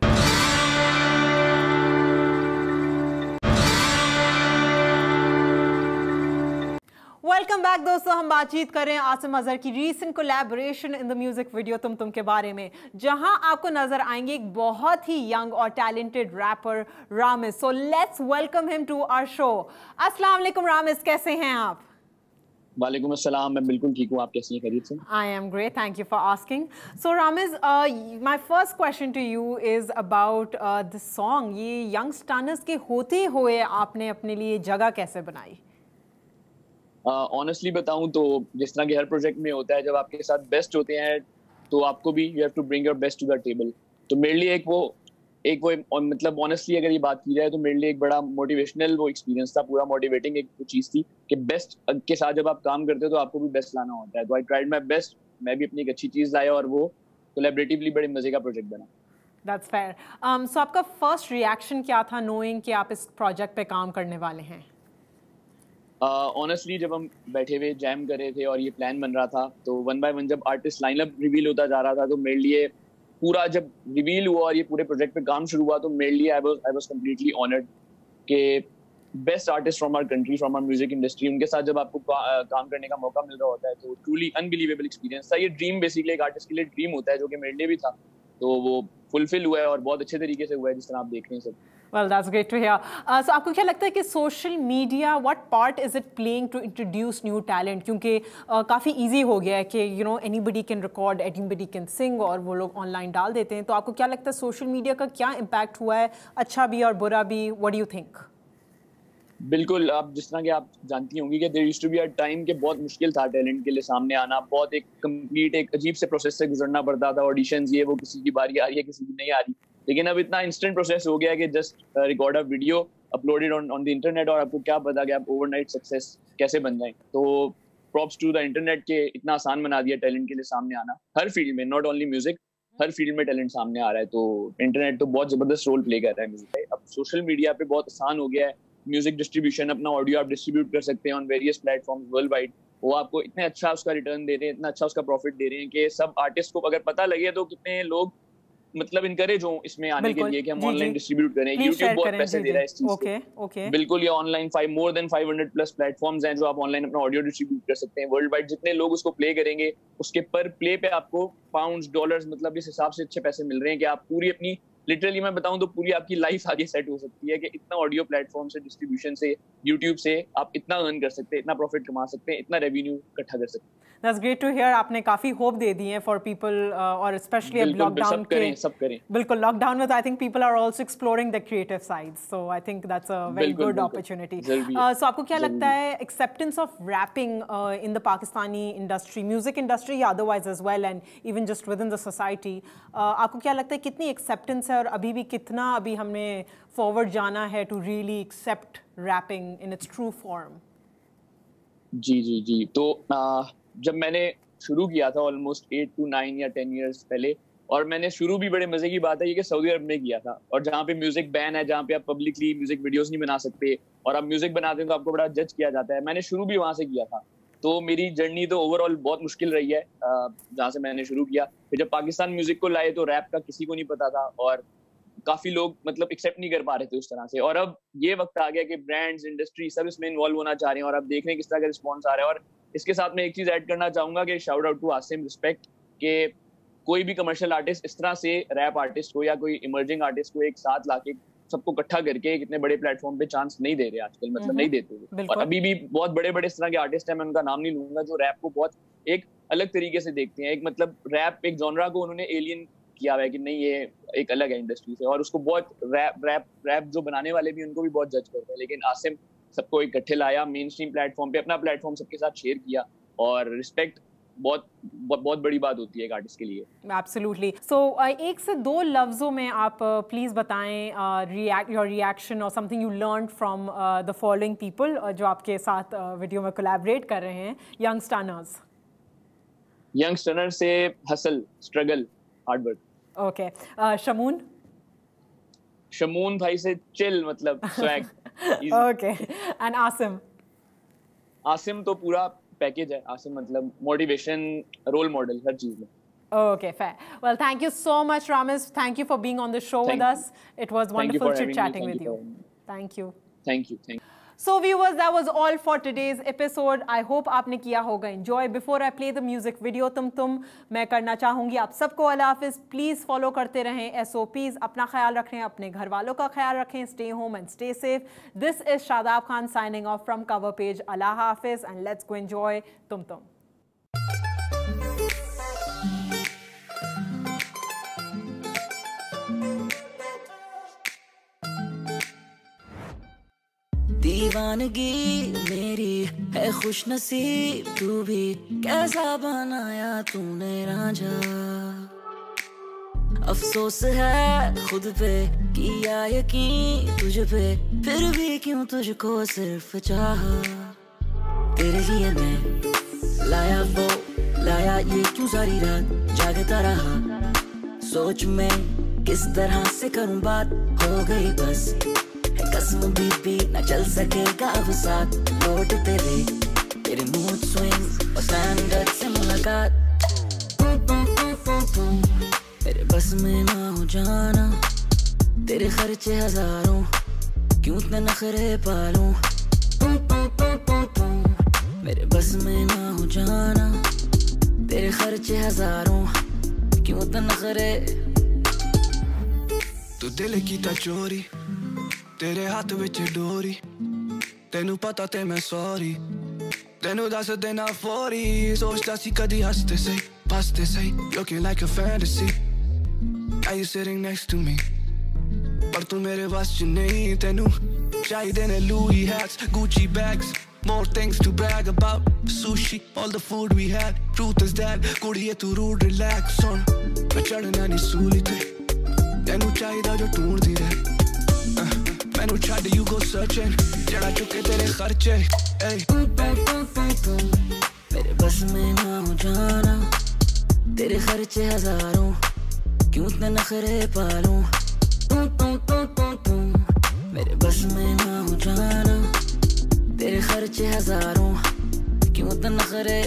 Welcome back दोस्तों. हम बातचीत कर रहे हैं आसिम अजहर की recent collaboration in the music video तुम के बारे में, जहां आपको नजर आएंगे एक बहुत ही यंग और talented rapper Ramis. So let's welcome him to our show. अस्सलाम वालेकुम रामिस, कैसे हैं आप? वालेकुम अस्सलाम, मैं बिल्कुल ठीक हूँ. आप कैसी हैं? खैरियत से? I am great, thank you for asking. So Ramiz, my first question to you is about this song. ये Young Stunners के होते हुए आपने अपने लिए जगह कैसे बनाई? ऑनेस्टली बताऊं तो जिस तरह के हर प्रोजेक्ट में होता है, जब आपके साथ बेस्ट होते हैं तो आपको भी you have to bring your best to the table. तो मेरे लिए एक वो मतलब ऑनेस्टली अगर ये बात की जाए तो मेरे लिए एक बड़ा मोटिवेशनल वो एक्सपीरियंस था, पूरा मोटिवेटिंग एक चीज़ थी कि बेस्ट के साथ जब आप काम करते हो तो आपको भी बेस्ट लाना होता है. तो आई ट्राइड माई बेस्ट, मैं भी अपनी एक अच्छी चीज़ लाया और वो कोलैबोरेटिवली बड़े मजे का प्रोजेक्ट बना. That's fair. So आपका फर्स्ट रिएक्शन क्या था नोइंग कि आप इस प्रोजेक्ट पे काम करने वाले हैं? ऑनेस्टली जब हम बैठे हुए जैम कर रहे थे और ये प्लान बन रहा था, तो वन बाय वन जब आर्टिस्ट लाइनअप रिवील होता जा रहा था, तो मेरे लिए पूरा जब रिवील हुआ और ये पूरे प्रोजेक्ट पे काम शुरू हुआ, तो मेरे लिए आई वाज कंप्लीटली ऑनर्ड कि best artist from our country, from our music industry, उनके साथ जब आपको काम करने का मौका मिल रहा होता है तो ट्रूली अनबिलीवेबल एक्सपीरियंस था. ये ड्रीम बेसिकली एक आर्टिस्ट के लिए ड्रीम होता है, जो कि मेरे लिए भी था, तो वो फुलफिल हुआ है और बहुत अच्छे तरीके से हुआ है, जिस तरह आप देख रहे हैं सब. Well, that's great to hear. So आपको क्या लगता है कि social media what part is it playing to introduce new talent? क्योंकि काफ़ी easy हो गया है कि anybody can record, anybody can sing और वो लोग ऑनलाइन डाल देते हैं. तो आपको क्या लगता है सोशल मीडिया का क्या इम्पैक्ट हुआ है, अच्छा भी और बुरा भी? What do you think? बिल्कुल, आप जिस तरह के आप जानती होंगी कि there used to be a time कि बहुत मुश्किल था टैलेंट के लिए सामने आना, बहुत एक कंप्लीट एक अजीब से प्रोसेस से गुजरना पड़ता था. ऑडिशंस ये वो, किसी की बारी आ रही है, किसी की नहीं आ रही. लेकिन अब इतना इंस्टेंट प्रोसेस हो गया कि just record a video, uploaded on the internet, और आपको क्या पता कि आप ओवरनाइट सक्सेस कैसे बन जाएं. तो प्रॉप्स टू द इंटरनेट के इतना आसान बना दिया टैलेंट के लिए सामने आना, हर फील्ड में, not only music, her field में टैलेंट सामने आ रहा है. तो इंटरनेट तो बहुत जबरदस्त रोल प्ले कर रहा है म्यूजिक. अब सोशल मीडिया पे बहुत आसान हो गया है म्यूजिक डिस्ट्रीब्यूशन, अपना ऑडियो आप डिस्ट्रीब्यूट कर सकते हैं on various platforms world wide. वो आपको इतना अच्छा उसका रिटर्न दे रहे हैं, इतना अच्छा उसका प्रॉफिट दे रहे हैं कि सब आर्टिस्ट को अगर पता लगे तो कितने लोग मतलब इनकरेज हो इसमें आने के लिए कि हम ऑनलाइन डिस्ट्रीब्यूट करें. YouTube बहुत पैसे दे रहा है इस चीज को. बिल्कुल, ये ऑनलाइन मोर देन 500+ प्लेटफॉर्म्स हैं जो आप ऑनलाइन अपना ऑडियो डिस्ट्रीब्यूट कर सकते हैं वर्ल्ड वाइड. जितने लोग उसको प्ले करेंगे उसके पर प्ले पे आपको पाउंड्स, डॉलर्स, मतलब इस हिसाब से अच्छे पैसे मिल रहे हैं कि आप पूरी अपनी, लिटरली मैं बताऊं तो पूरी आपकी लाइफ आगे सेट हो सकती है कि इतना ऑडियो प्लेटफॉर्म से, डिस्ट्रीब्यूशन से, यूट्यूब से आप इतना अर्न कर सकते हैं, इतना प्रॉफिट कमा सकते हैं, इतना रेवेन्यू इकट्ठा कर सकते हैं. That's great to hear. आपने काफी होप दे दी है फॉर पीपल, और स्पेशली अब लॉकडाउन के, सब करें. बिल्कुल, लॉकडाउन में तो I think people are also exploring the creative sides, so I think that's a very good opportunity. So आपको क्या लगता है acceptance of rapping in the Pakistani industry, music industry या otherwise as well, and even just within the society, आपको क्या लगता है कितनी एक्सेप्टेंस है और अभी भी कितना अभी हमें फॉरवर्ड जाना है to really accept rapping in its true form? जी. तो जब मैंने शुरू किया था ऑलमोस्ट 8 to 9 या 10 इयर्स पहले, और मैंने शुरू भी बड़े मजे की बात है ये कि सऊदी अरब में किया था, और जहाँ पे म्यूजिक बैन है, जहाँ पे आप पब्लिकली म्यूजिक वीडियोस नहीं बना सकते, और आप म्यूजिक बनाते हैं तो आपको बड़ा जज किया जाता है. मैंने शुरू भी वहाँ से किया था. तो मेरी जर्नी तो ओवरऑल बहुत मुश्किल रही है जहाँ से मैंने शुरू किया. फिर जब पाकिस्तान म्यूजिक को लाए तो रैप का किसी को नहीं पता था, और काफी लोग मतलब एक्सेप्ट नहीं कर पा रहे थे उस तरह से. और अब ये वक्त आ गया कि ब्रांड्स, इंडस्ट्री सब इसमें इन्वॉल्व होना चाह रहे हैं, और अब देख रहे हैं किस तरह का रिस्पॉन्स आ रहा है. और इसके साथ मैं एक चीज ऐड करना चाहूंगा कि shout out to Asim, respect, कि कोई भी कमर्शियल आर्टिस्ट इस तरह से रैप आर्टिस्ट को या कोई इमर्जिंग आर्टिस्ट को एक साथ लाके सबको इकट्ठा करके कितने बड़े प्लेटफॉर्म पे चांस नहीं दे रहे आजकल, मतलब नहीं देते. और अभी भी बहुत बड़े बड़े इस तरह के आर्टिस्ट हैं, मैं उनका नाम नहीं लूंगा, जो रैप को बहुत एक अलग तरीके से देखते हैं। एक मतलब रैप एक जॉनरा को उन्होंने एलियन किया हुआ है कि नहीं ये एक अलग है इंडस्ट्री से, और उसको बहुत रैप जो बनाने वाले भी उनको भी बहुत जज करते हैं। लेकिन आसिम सबको इकट्ठे लाया मेन स्ट्रीम प्लेटफॉर्म पे, अपना प्लेटफॉर्म सबके साथ शेयर किया, और रिस्पेक्ट बहुत बड़ी बात होती है एक आर्टिस्ट के लिए। एब्सोल्युटली। सो एक से दो लफ्जों में आप प्लीज बताएं योर रिएक्शन और something you learn from the following people जो आपके साथ वीडियो में कोलैबोरेट कर रहे हैं, यंगस्टर्नर से hustle, struggle, hard work. Okay, Shamoon भाई से चिल, मतलब स्वैग। ओके, एंड आसिम तो पूरा पैकेज है। आसिम मतलब मोटिवेशन, रोल मॉडल, हर चीज में। Okay, fair. Well, thank you so much, Ramiz. Thank you for being on the show with us. It was wonderful chit-chatting with you. Thank you. Thank you. So viewers, that was all for today's episode. I hope आपने किया होगा enjoy. Before I play the music video तुम मैं करना चाहूँगी आप सबको अल्लाह हाफिज़। प्लीज़ फॉलो करते रहें SOPs, अपना ख्याल रखें, अपने घर वालों का ख्याल रखें, stay home and stay safe. This is Shadab Khan signing off from Cover Page. Allah Hafiz, and let's go enjoy तुम। दीवानगी मेरी है खुश नसीब, तू भी कैसा बनाया तूने रांझा। अफसोस है खुद पे किया यकीन तुझ पे, फिर भी क्यों तुझको सिर्फ चाहा। तेरे लिए मैं लाया ये क्यों सारी रात जागता रहा। सोच में किस तरह से करूं बात, हो गई बस कसम बीबी न चल सकेगा अब साथ। लौट तेरे मूड स्विंग और स्टैंडर्ड से मुलाकात। मेरे बस में ना हो जाना, तेरे खर्चे हजारों, क्यों इतने नखरे पालूं। मेरे बस में ना हो जाना, तेरे खर्चे हजारों, क्यों इतने नखरे। तू दिल की ता चोरी, तेरे हाथ विच डोरी, तेनू पता ते मैं सॉरी, तेनू दस देना फौरी। सोचता सी कदी हंसते सही हंसते सही, looking like a fantasy, now you sitting next to me, पर तू मेरे बस च नहीं। तेनू चाहिए ने Louis hats, Gucci bags, more things to brag about, sushi, all the food we had, truth is that कुड़िए तू rude relax on, मैं चढ़ना नहीं सूली ते, तेनू चाहिए जो ढूंढदी रहे। मैनू छड्ड you go searching, जड़ा चुके तेरे खर्चे। मेरे बस में ना हो जाना, तेरे खर्चे हजारों, क्यों इतने नखरे पालूं। मेरे बस में ना हो जाना, तेरे खर्चे हजारों, क्यों इतने नखरे।